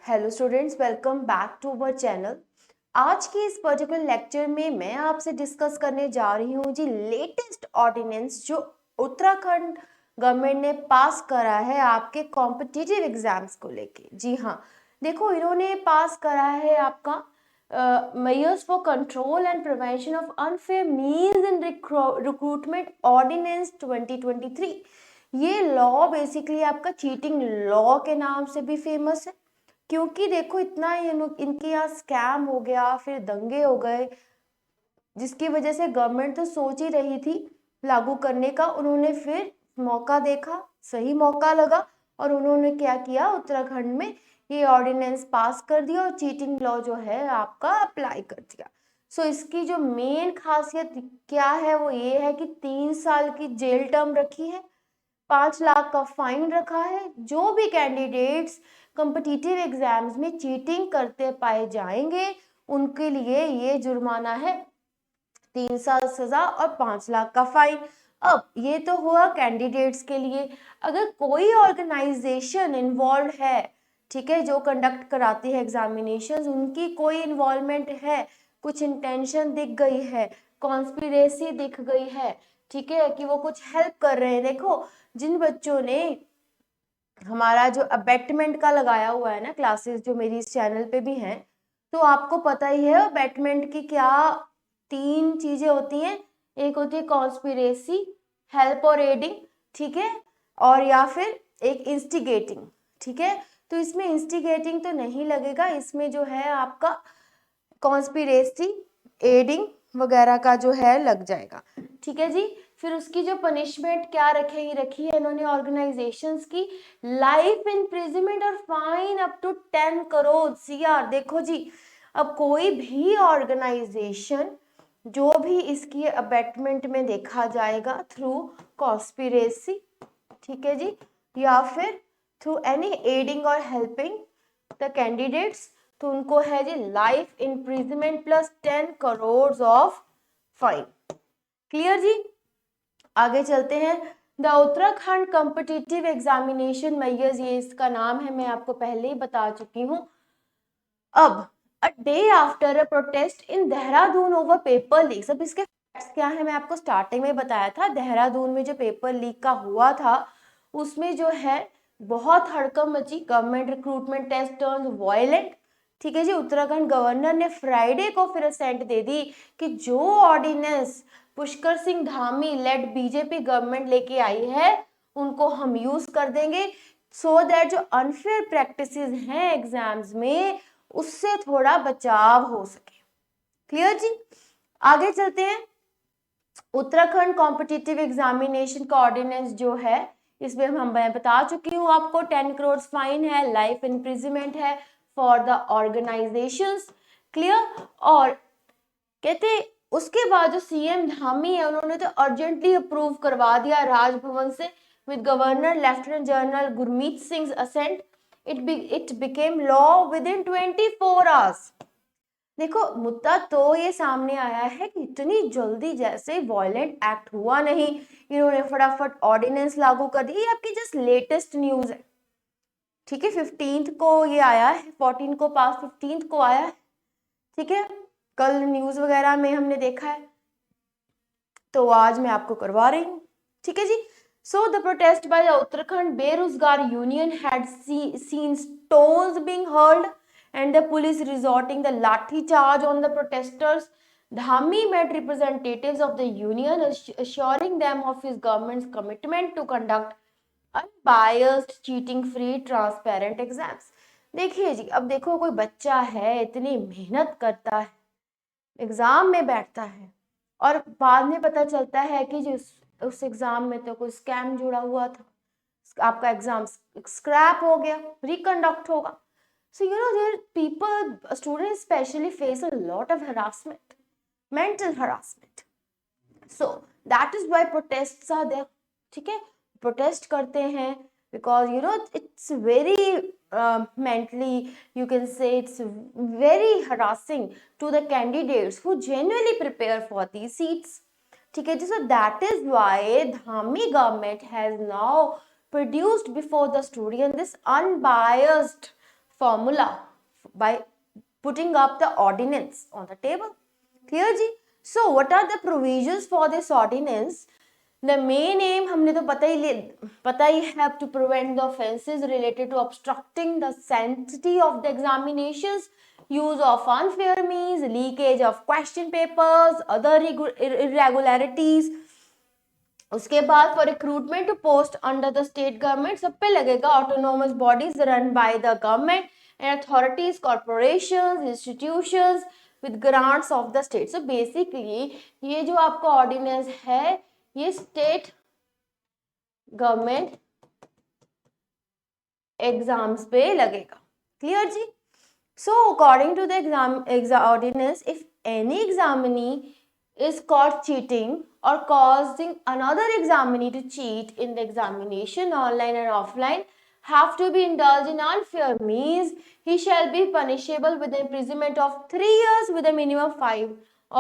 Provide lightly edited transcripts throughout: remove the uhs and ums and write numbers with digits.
Hello students, welcome back to our channel. आज के इस पर्टिकुलर लेक्चर में मैं आपसे डिस्कस करने जा रही हूँ जी लेटेस्ट ऑर्डिनेंस जो उत्तराखंड गवर्नमेंट ने पास करा है आपके कॉम्पिटिटिव एग्जाम्स को लेके। जी हाँ, देखो इन्होंने पास करा है आपका measures for control and prevention of unfair means in recruitment ordinance 2023। ये लॉ बेसिकली आपका चीटिंग लॉ के नाम से भी फेमस है, क्योंकि देखो इतना इनके यहाँ स्कैम हो गया, फिर दंगे हो गए, जिसकी वजह से गवर्नमेंट तो सोच ही रही थी लागू करने का। उन्होंने फिर मौका देखा, सही मौका लगा और उन्होंने क्या किया, उत्तराखंड में ये ऑर्डिनेंस पास कर दिया और चीटिंग लॉ जो है आपका अप्लाई कर दिया। सो इसकी जो मेन खासियत क्या है वो ये है कि 3 साल की जेल टर्म रखी है, 5 लाख का फाइन रखा है। जो भी कैंडिडेट्स कॉम्पिटिटिव एग्जाम्स में चीटिंग करते पाए जाएंगे उनके लिए ये जुर्माना है, 3 साल सजा और 5 लाख का फाइन। अब ये तो हुआ कैंडिडेट्स के लिए। अगर कोई ऑर्गेनाइजेशन इन्वॉल्व है, ठीक है, जो कंडक्ट कराती है एग्जामिनेशन, उनकी कोई इन्वॉल्वमेंट है, कुछ इंटेंशन दिख गई है, कॉन्स्पिरेसी दिख गई है, ठीक है, कि वो कुछ हेल्प कर रहे हैं। देखो जिन बच्चों ने हमारा जो अबेटमेंट का लगाया हुआ है ना क्लासेस, जो मेरी इस चैनल पे भी हैं, तो आपको पता ही है अबेटमेंट की क्या 3 चीजें होती हैं। एक होती है कॉन्स्पिरेसी, हेल्प और एडिंग, ठीक है, और या फिर एक इंस्टिगेटिंग, ठीक है। तो इसमें इंस्टिगेटिंग तो नहीं लगेगा, इसमें जो है आपका कॉन्स्पिरेसी, एडिंग वगैरह का जो है लग जाएगा, ठीक है जी। फिर उसकी जो पनिशमेंट क्या रखी है इन्होंने ऑर्गेनाइजेशंस की, लाइफ इम्प्रिजनमेंट और fine up to 10 crore CR. देखो जी, अब कोई भी ऑर्गेनाइजेशन जो भी इसकी अबेटमेंट में देखा जाएगा थ्रू कॉन्स्पिरेसी, ठीक है जी, या फिर थ्रू एनी एडिंग और हेल्पिंग द कैंडिडेट्स, तो उनको है जी life imprisonment plus 10 crore of fine. Clear जी। आगे चलते हैं। The Uttarakhand competitive examination measures, ये इसका नाम है, मैं आपको पहले ही बता चुकी हूँ। अब a day after a protest in Dehradun over paper leak. अब इसके फैक्ट्स क्या है मैं आपको स्टार्टिंग में बताया था। देहरादून में जो पेपर लीक का हुआ था उसमें जो है बहुत हड़कंप मची, government recruitment test turns violent, ठीक है जी। उत्तराखंड गवर्नर ने फ्राइडे को फिर असेंट दे दी कि जो ordinance Pushkar Singh Dhami led BJP government लेके आई है उनको हम यूज कर देंगे, सो दैट जो अनफेयर प्रैक्टिसेस हैं एग्जाम्स में उससे थोड़ा बचाव हो सके। क्लियर जी। आगे चलते हैं। उत्तराखंड कॉम्पिटिटिव एग्जामिनेशन का ऑर्डिनेंस जो है इसमें मैं बता चुकी हूँ आपको, 10 करोड़ फाइन है, लाइफ इम्प्रिजनमेंट है फॉर द ऑर्गेनाइजेशंस। क्लियर। और कहते उसके बाद जो सीएम धामी है उन्होंने तो अर्जेंटली अप्रूव करवा दिया राजभवन से with governor lieutenant general Gurmeet Singh assent. It became law within 24 hours. देखो मुद्दा तो ये सामने आया है कि इतनी जल्दी जैसे वायलेंट एक्ट हुआ नहीं, इन्होंने फटाफट ऑर्डिनेंस लागू कर दी। ये आपकी जस्ट लेटेस्ट न्यूज है, ठीक है। 15 को ये आया है, 14 को पास, 15 को आया है, ठीक है। कल न्यूज वगैरह में हमने देखा है, तो आज मैं आपको करवा रही हूँ, ठीक है जी। So the protest by the Uttarakhand Berozgar union had seen stones being hurled and the police resorting the lathi charge on the protesters. Dhami met representatives of the union assuring them of his government's commitment to conduct unbiased, cheating free, transparent exams. देखिए जी, अब देखो कोई बच्चा है इतनी मेहनत करता है, एग्जाम में बैठता है और बाद में पता चलता है कि जो उस एग्जाम में तो कोई स्कैम जुड़ा हुआ था, आपका एग्जाम स्क्रैप हो गया, रिकंडक्ट होगा। So you know there people, students especially face a lot of harassment, mental harassment. So that is why protests are there, ठीक है। प्रोटेस्ट करते हैं because you know it's very mentally, you can say it's very harassing to the candidates who genuinely prepare for these seats, ठीक है जी। So that is why Dhami government has now produced before the student this unbiased formula by putting up the ordinance on the table. Clear ji? So what are the provisions for this ordinance? The main aim हमने तो पता ही have to prevent the offences related to obstructing the sanctity of the examinations, use of unfair means, leakage of question papers, other irregularities. उसके बाद for recruitment to post under the state government सब पे लगेगा autonomous bodies run by the government and authorities corporations institutions with grants of the state. So basically ये जो आपका ordinance है ये स्टेट गवर्नमेंट एग्जाम्स पे लगेगा. क्लियर जी? So according to the exam ordinance if any examinee is caught cheating or causing another examinee to cheat in the examination online and offline have to be indulged in unfair means, he shall be punishable with the imprisonment of 3 years with a minimum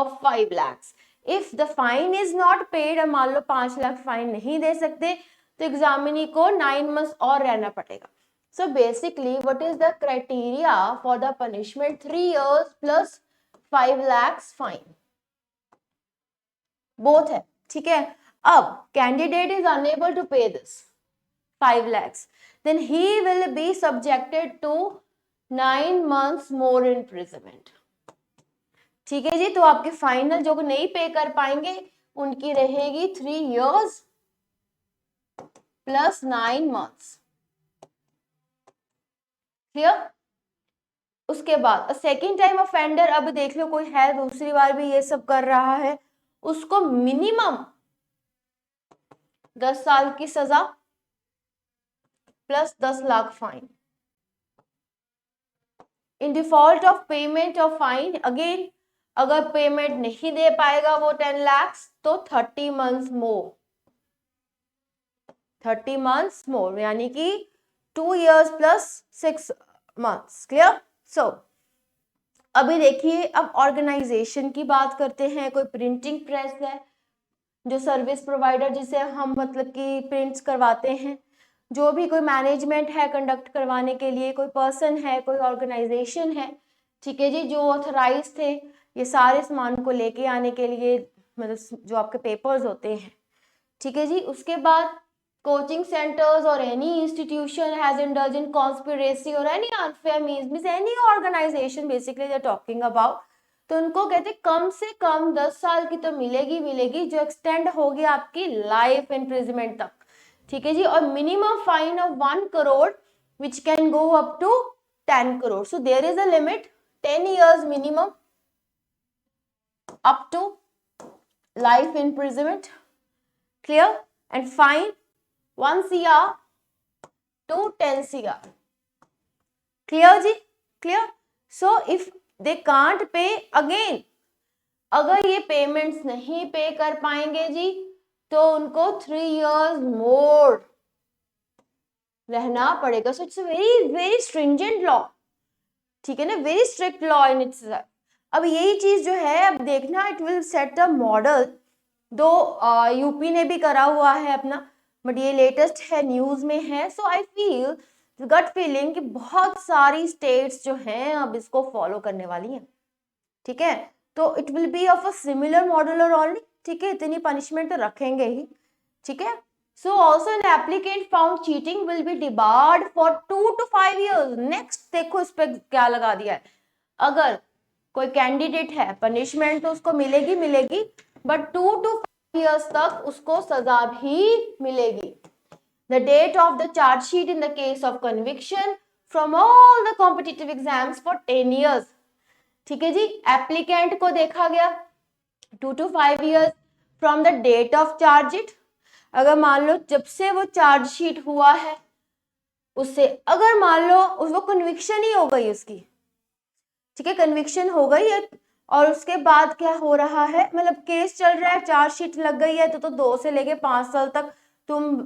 of 5 lakhs. If the fine is not paid, और मान लो 5 lakh fine नहीं दे सकते तो examinee को 9 months और रहना पड़ेगा. So basically what is the criteria for the punishment? 3 years plus 5 lakhs fine. Both है. ठीक है. अब कैंडिडेट इज अनेबल टू पे this 5 lakhs, then he will be subjected to 9 months more imprisonment. ठीक है जी. तो आपके फाइनल जो नहीं पे कर पाएंगे उनकी रहेगी 3 years plus 9 months. क्लियर? उसके बाद सेकेंड टाइम ऑफेंडर, अब देख लो कोई है दूसरी बार भी ये सब कर रहा है, उसको मिनिमम 10 साल की सजा plus 10 lakh fine. In default of payment of fine, again अगर पेमेंट नहीं दे पाएगा वो 10 lakhs तो 30 months मोर, 30 months मोर यानी कि 2 years plus 6 months. क्लियर? सो अभी देखिए अब ऑर्गेनाइजेशन की बात करते हैं. कोई प्रिंटिंग प्रेस है जो सर्विस प्रोवाइडर जिसे हम मतलब कि प्रिंट्स करवाते हैं, जो भी कोई मैनेजमेंट है कंडक्ट करवाने के लिए, कोई पर्सन है, कोई ऑर्गेनाइजेशन है, ठीक है जी, जो ऑथराइज थे ये सारे सामान को लेके आने के लिए, मतलब जो आपके पेपर्स होते हैं. ठीक है जी. उसके बाद coaching centers or any institution has indulged in conspiracy or any unfair means any organization basically they are talking about, तो उनको कहते हैं कम से कम 10 साल की तो मिलेगी जो एक्सटेंड होगी आपकी लाइफ इम्प्रिजनमेंट तक. ठीक है जी. और minimum fine of 1 crore which can go up to 10 crore. So there is a limit 10 years minimum up to life imprisonment. Clear? And fine 1 CR to 10 CR. Clear जी? Clear? So if they can't pay again, अगर ये payments नहीं पे कर पाएंगे जी तो उनको 3 years more रहना पड़ेगा. So it's a very stringent law. ठीक है ना? Very strict law in itself. अब यही चीज जो है अब देखना, it will set a model. दो यूपी ने भी करा हुआ है अपना, बट ये लेटेस्ट है, न्यूज में है. सो आई फील गट फीलिंग कि बहुत सारी स्टेट्स जो हैं अब इसको फॉलो करने वाली हैं. ठीक है. तो it will be of a similar model और ओनली. ठीक है. इतनी पनिशमेंट तो रखेंगे ही. ठीक है. So also an applicant found cheating will be debarred for 2 to 5 years. Next देखो इस पे क्या लगा दिया है. अगर कोई कैंडिडेट है पनिशमेंट तो उसको मिलेगी, बट 2 to 5 years तक उसको सजा भी मिलेगी. The date of the charge sheet in the case of conviction from all the competitive exams for 10 years. ठीक है जी. एप्लीकेंट को देखा गया 2 to 5 years from the date of charge sheet. अगर मान लो जब से वो चार्ज शीट हुआ है उससे अगर मान लो उसको कन्विक्शन ही हो गई उसकी, ठीक है, कन्विक्शन हो गई है और उसके बाद क्या हो रहा है, मतलब केस चल रहा है, चार्ज शीट लग गई है तो 2 से लेके 5 साल तक तुम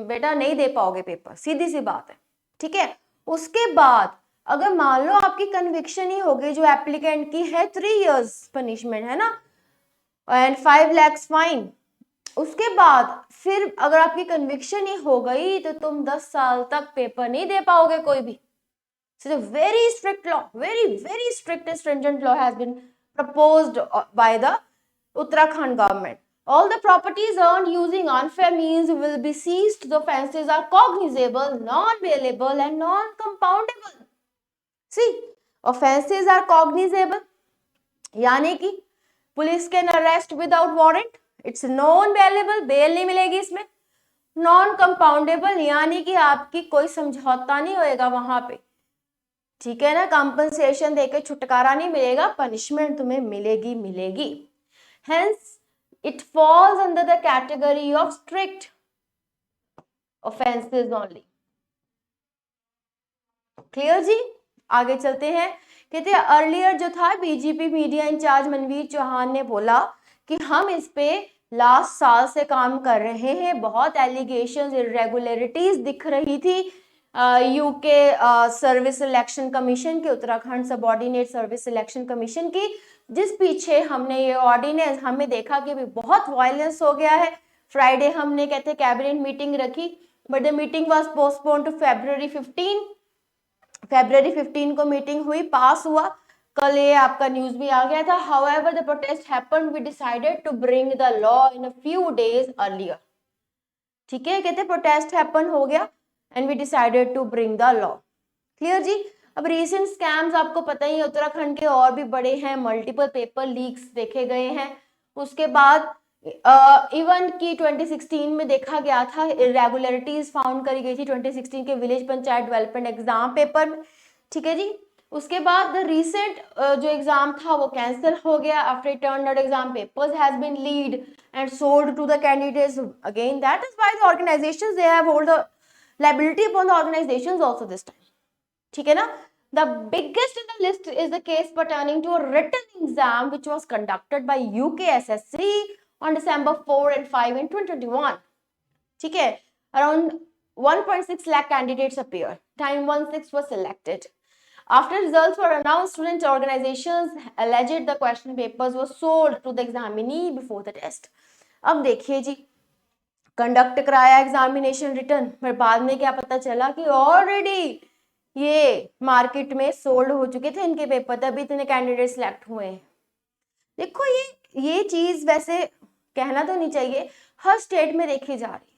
बेटा नहीं दे पाओगे पेपर. सीधी सी बात है. ठीक है. उसके बाद अगर मान लो आपकी कन्विक्शन ही हो गई जो एप्लीकेंट की है 3 years पनिशमेंट है ना एंड 5 lakhs फाइन. उसके बाद फिर अगर आपकी कन्विक्शन ही हो गई तो तुम 10 साल तक पेपर नहीं दे पाओगे कोई भी. So the very strict law, very strict and stringent law has been proposed by the Uttarakhand government. All the properties earned using unfair means will be seized. The offences are cognizable, non-bailable and non-compoundable. See, offences are cognizable, यानी कि police can arrest without warrant, it's non bailable, bail नहीं मिलेगी इसमें, non compoundable यानी कि आपकी कोई समझौता नहीं होएगा वहां पे, ठीक है ना, कंपनसेशन देके छुटकारा नहीं मिलेगा, पनिशमेंट तुम्हें मिलेगी। Hence it falls under the category of strict offences only. Clear जी? आगे चलते हैं। कहते हैं अर्लियर जो था BJP media incharge Manveer Chauhan ने बोला कि हम इस पे लास्ट साल से काम कर रहे हैं, बहुत एलिगेशंस, इरेगुलरिटीज दिख रही थी यूके सर्विस सिलेक्शन कमीशन की, Uttarakhand subordinate service selection commission की, जिस पीछे हमने ये ऑर्डिनेंस, हमें देखा कि भी बहुत वायलेंस हो गया है। फ्राइडे हमने कहते कैबिनेट मीटिंग रखी, but the meeting was postpone to February 15 को मीटिंग हुई, पास हुआ, कल ये आपका न्यूज भी आ गया था। However the protest happened, we decided to bring the law in a few days earlier. ठीक है, कहते प्रोटेस्ट हैपन हो गया and we decided to bring the law. Clear जी? अब रीसेंट स्कैम्स आपको पता ही है, उत्तराखंड के और भी बड़े हैं, मल्टीपल पेपर लीक्स देखे गए हैं। उसके बाद इवन की 2016 में देखा गया था, इरेगुलरिटीज फाउंड करी गई थी 2016 के village panchayat development exam paper में। ठीक है जी? उसके बाद द रिसेंट जो एग्जाम था वो कैंसिल हो गया after return out exam papers has been lead and sold to the candidates again, that is why the organisations they have hold the liability upon the organizations also this time. ठीक है ना? The biggest in the list is the case pertaining to a written exam which was conducted by UKSSC on December 4 and 5 in 2021. ठीक है? Around 1.6 lakh candidates appeared. Time 16 was selected. After results were announced, student organizations alleged the question papers were sold to the examinee before the test. अब देखिए जी, conduct कराया examination return, पर बाद में क्या पता चला कि ऑलरेडी ये मार्केट में सोल्ड हो चुके थे इनके पेपर, तभी इतने कैंडिडेट सिलेक्ट हुए हैं। देखो ये चीज वैसे कहना तो नहीं चाहिए, हर स्टेट में देखी जा रही है।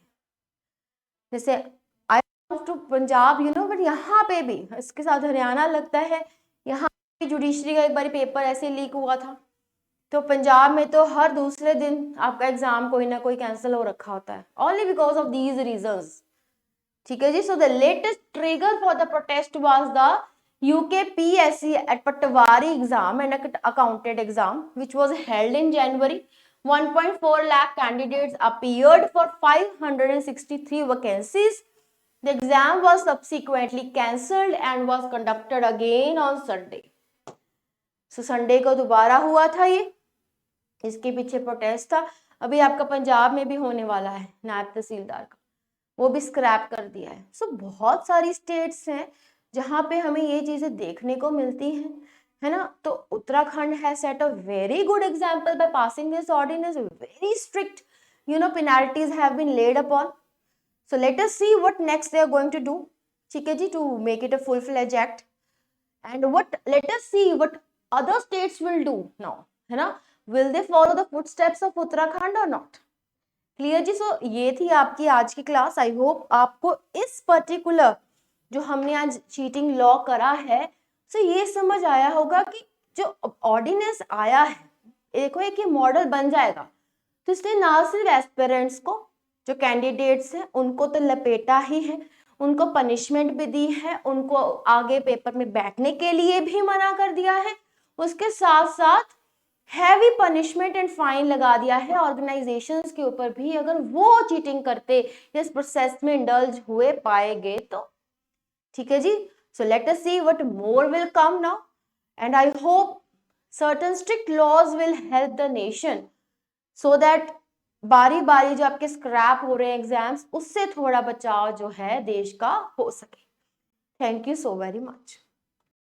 जैसे I to Punjab you know, but यहाँ पे भी, इसके साथ हरियाणा लगता है, यहाँ पे जुडिशरी का एक बार पेपर ऐसे लीक हुआ था, तो पंजाब में तो हर दूसरे दिन आपका एग्जाम कोई ना कोई कैंसिल हो रखा होता है, only because of these reasons. ठीक है जी? So the latest trigger for the protest was the UKPSC at Patwari exam and accounted exam which was held in January. 1.4 lakh candidates appeared for 563 vacancies. The exam was subsequently cancelled and was conducted again on Sunday. So Sunday को दोबारा हुआ था ये, इसके पीछे protest था। अभी आपका पंजाब में भी होने वाला है नायब तहसीलदार का, वो भी स्क्रैप कर दिया है। सो बहुत सारी स्टेट्स हैं जहाँ पे हमें ये चीजें देखने को मिलती हैं, है ना? तो Uttarakhand has set a very good example by passing this ordinance, very strict penalties have been laid upon. So let us see what next they are going to do, ठीक है जी, to make it a full fledge act, and what let us see what other states will do now, है ना? Will they follow the footsteps of Uttarakhand or not? Clear जी? So ये थी आपकी आज की क्लास। आई होप आपको इस पर्टिकुलर जो हमने आज चीटिंग लॉ करा है, सो ये समझ आया होगा कि जो ऑर्डिनेंस आया है, देखो एक ये मॉडल बन जाएगा, तो इसने ना सिर्फ एस्पिरेंट्स को, जो कैंडिडेट्स हैं उनको तो लपेटा ही है, उनको पनिशमेंट भी दी है, उनको आगे पेपर में बैठने के लिए भी मना कर दिया है, उसके साथ साथ हैवी पनिशमेंट एंड फाइन लगा दिया है ऑर्गेनाइजेशंस के ऊपर भी, अगर वो चीटिंग करते, इस प्रोसेस में इंडल्ज हुए पाए गए तो। ठीक है जी? So let us see what more will come now, and I hope certain strict laws will help the nation so that बारी बारी जो आपके स्क्रैप हो रहे हैं एग्जाम्स, उससे थोड़ा बचाव जो है देश का हो सके। Thank you so very much.